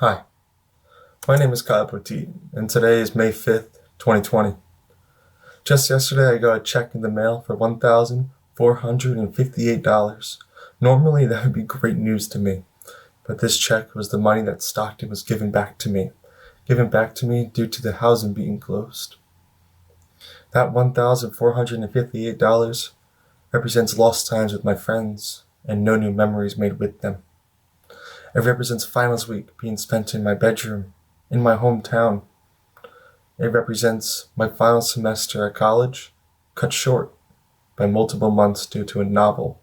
Hi, my name is Kyle Poteet, and today is May 5th, 2020. Just yesterday, I got a check in the mail for $1,458. Normally, that would be great news to me, but this check was the money that Stockton was given back to me due to the housing being closed. That $1,458 represents lost times with my friends and no new memories made with them. It represents finals week being spent in my bedroom, in my hometown. It represents my final semester at college, cut short by multiple months due to a novel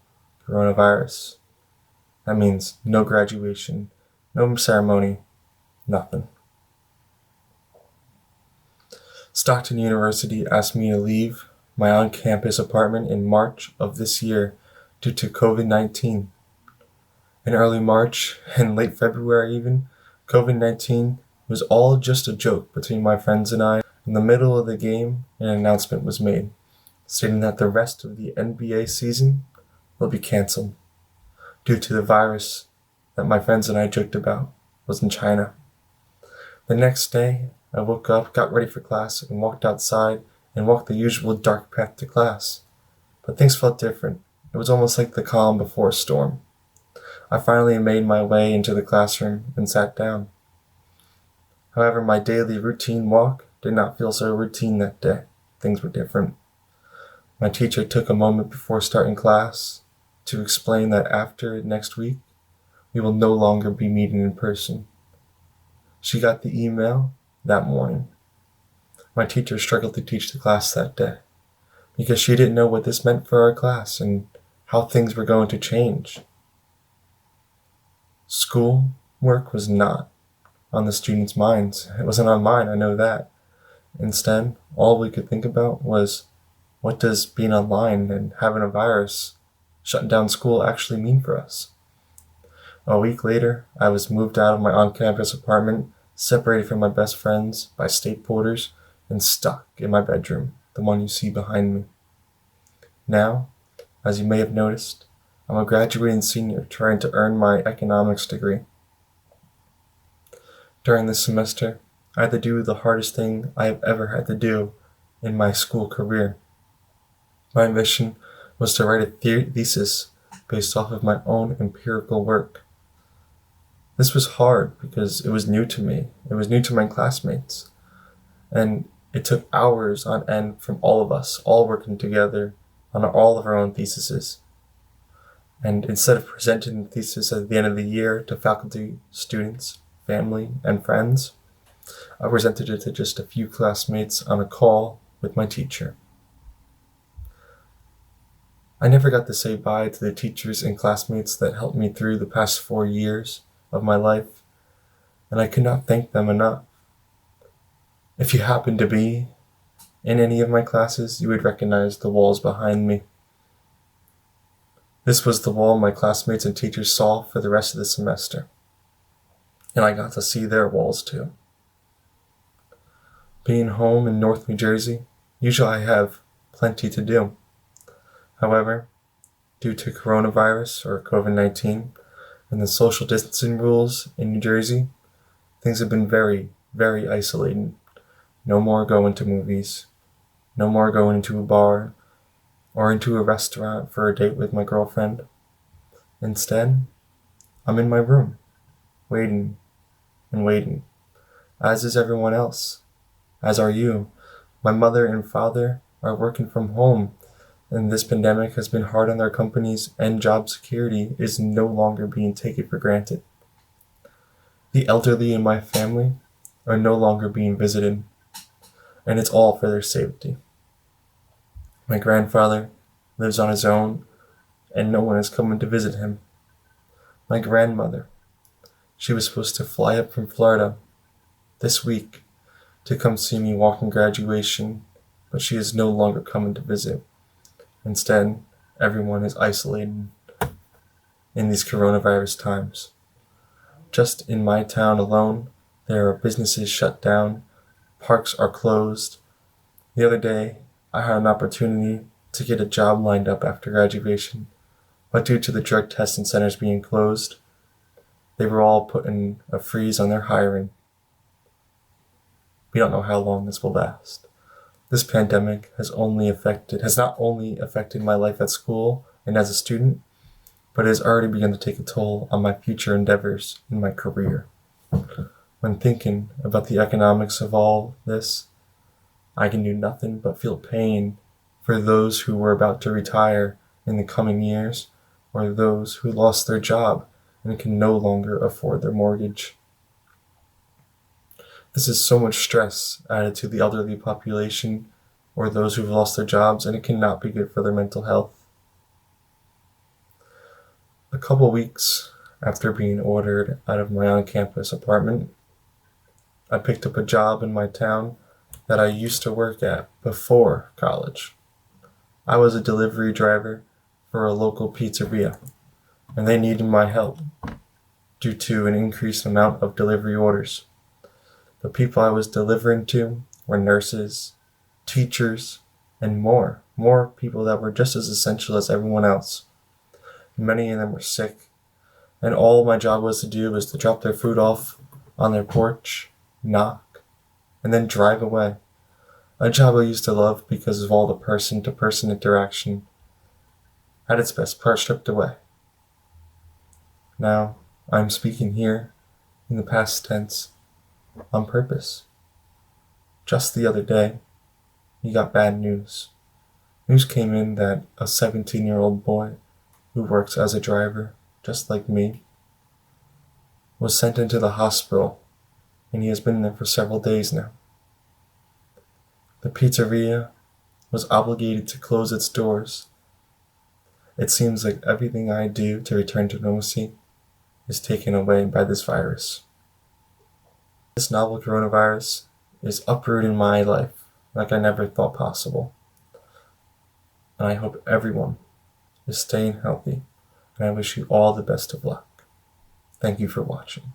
coronavirus. That means no graduation, no ceremony, nothing. Stockton University asked me to leave my on-campus apartment in March of this year due to COVID-19. In early March and late February even, COVID-19 was all just a joke between my friends and I. In the middle of the game, an announcement was made, stating that the rest of the NBA season will be canceled due to the virus that my friends and I joked about was in China. The next day, I woke up, got ready for class, and walked outside and walked the usual dark path to class. But things felt different. It was almost like the calm before a storm. I finally made my way into the classroom and sat down. However, my daily routine walk did not feel so routine that day. Things were different. My teacher took a moment before starting class to explain that after next week, we will no longer be meeting in person. She got the email that morning. My teacher struggled to teach the class that day because she didn't know what this meant for our class and how things were going to change. School work was not on the students' minds. It wasn't on mine, I know that. Instead, all we could think about was, what does being online and having a virus shutting down school actually mean for us? A week later, I was moved out of my on-campus apartment, separated from my best friends by state borders, and stuck in my bedroom, the one you see behind me. Now, as you may have noticed, I'm a graduating senior trying to earn my economics degree. During this semester, I had to do the hardest thing I have ever had to do in my school career. My mission was to write a thesis based off of my own empirical work. This was hard because it was new to me. It was new to my classmates. And it took hours on end from all of us, all working together on all of our own theses. And instead of presenting the thesis at the end of the year to faculty, students, family, and friends, I presented it to just a few classmates on a call with my teacher. I never got to say bye to the teachers and classmates that helped me through the past 4 years of my life, and I could not thank them enough. If you happen to be in any of my classes, you would recognize the walls behind me. This was the wall my classmates and teachers saw for the rest of the semester, and I got to see their walls too. Being home in North New Jersey, usually I have plenty to do. However, due to coronavirus or COVID-19 and the social distancing rules in New Jersey, things have been very, very isolating. No more going to movies, no more going into a bar or into a restaurant for a date with my girlfriend. Instead, I'm in my room, waiting and waiting, as is everyone else, as are you. My mother and father are working from home, and this pandemic has been hard on their companies, and job security is no longer being taken for granted. The elderly in my family are no longer being visited, and it's all for their safety. My grandfather lives on his own, and no one is coming to visit him. My grandmother, she was supposed to fly up from Florida this week to come see me walk in graduation, but she is no longer coming to visit. Instead, everyone is isolated in these coronavirus times. Just in my town alone, there are businesses shut down, parks are closed. The other day, I had an opportunity to get a job lined up after graduation, but due to the drug testing centers being closed, They were all putting a freeze on their hiring. We don't know how long this will last. This pandemic has not only affected my life at school and as a student, but it has already begun to take a toll on my future endeavors in my career. When thinking about the economics of all this, I can do nothing but feel pain for those who were about to retire in the coming years, or those who lost their job and can no longer afford their mortgage. This is so much stress added to the elderly population or those who've lost their jobs, and it cannot be good for their mental health. A couple weeks after being ordered out of my on-campus apartment, I picked up a job in my town that I used to work at before college. I was a delivery driver for a local pizzeria, and they needed my help due to an increased amount of delivery orders. The people I was delivering to were nurses, teachers, and more people that were just as essential as everyone else. Many of them were sick, and all my job was to do was to drop their food off on their porch, knock, and then drive away. A job I used to love because of all the person-to-person interaction had its best part stripped away. Now, I'm speaking here in the past tense on purpose. Just the other day, we got bad news. News came in that a 17-year-old boy who works as a driver, just like me, was sent into the hospital, and he has been there for several days now. The pizzeria was obligated to close its doors. It seems like everything I do to return to normalcy is taken away by this virus. This novel coronavirus is uprooting my life like I never thought possible. And I hope everyone is staying healthy, and I wish you all the best of luck. Thank you for watching.